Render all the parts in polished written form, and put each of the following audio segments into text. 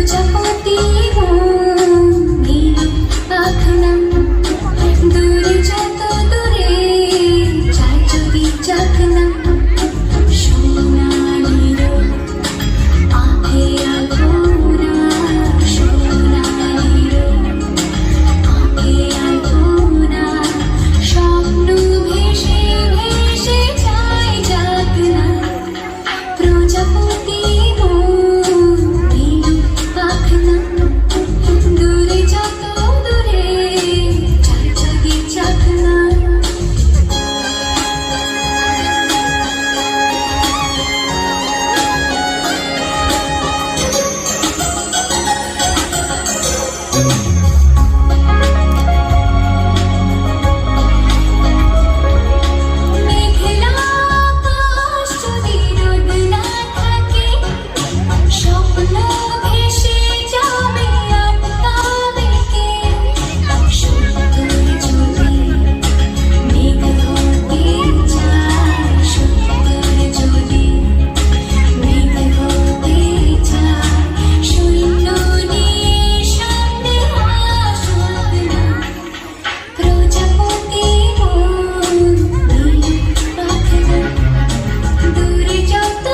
প্রজাপতি পাখনা দূরে যত দূরে চাই যদি চাকনা সোনালির আঁখে আলপনা সোনালির আঁখে আলপনা স্বপ্ন ভেসে ভেসে যায় যাকনা প্রজাপতি পাখনা দূরে যত দূরে চাই যদি চাকনা মেঘলা আকাশ যদি রোদ না থাকে স্বপ্ন ভেসে যাবে আটকাবে কে সুন্দর যদি মেঘ হতে চায় সুন্দর যদি মেঘ হতে চায় শূন্য নিয়ে সামনে আসুক না প্রজাপতি পাখনা দূরে যত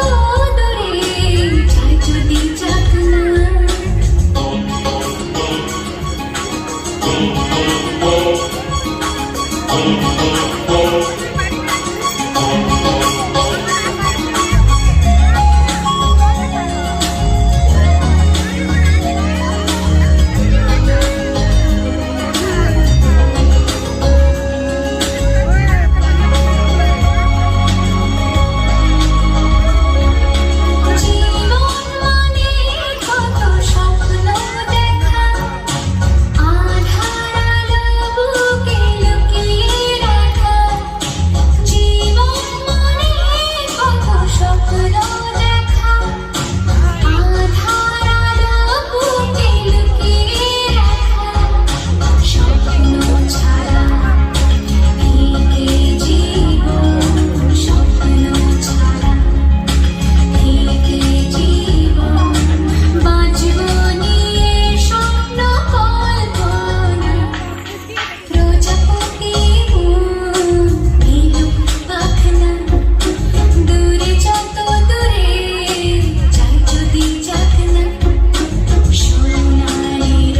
দূরে চাই যদি চাকনা জীবন মানে কত স্বপ্ন দেখা আধার আলো বুকে লুকিয়ে রাখা জীবন মানে কত স্বপ্ন দেখা আধার আলো বুকে লুকিয়ে রাখা স্বপ্ন ছাড়া ফিকে জীবন স্বপ্ন ছাড়া ফিকে জীবন বাঁচব নিয়ে স্বপ্ন কল্পনা প্রজাপতি পাখনা দূরে যত দূরে চাই যদি চাকনা সোনালির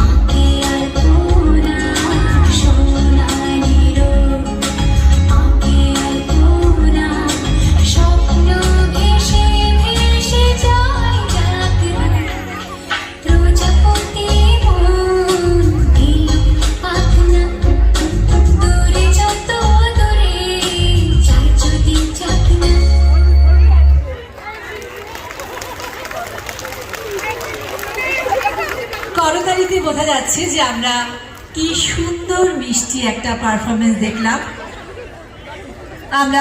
আঁখে আলপনা সোনালির আঁখে আলপনা স্বপ্ন ভেসে ভেসে যায় যাকনা প্রজাপতি পাখনা দূরে যত দূরে চাই যদি চাকনা করতালিতে বোঝা যাচ্ছে যে আমরা কি সুন্দর মিষ্টি একটা পারফরমেন্স দেখলাম। আমরা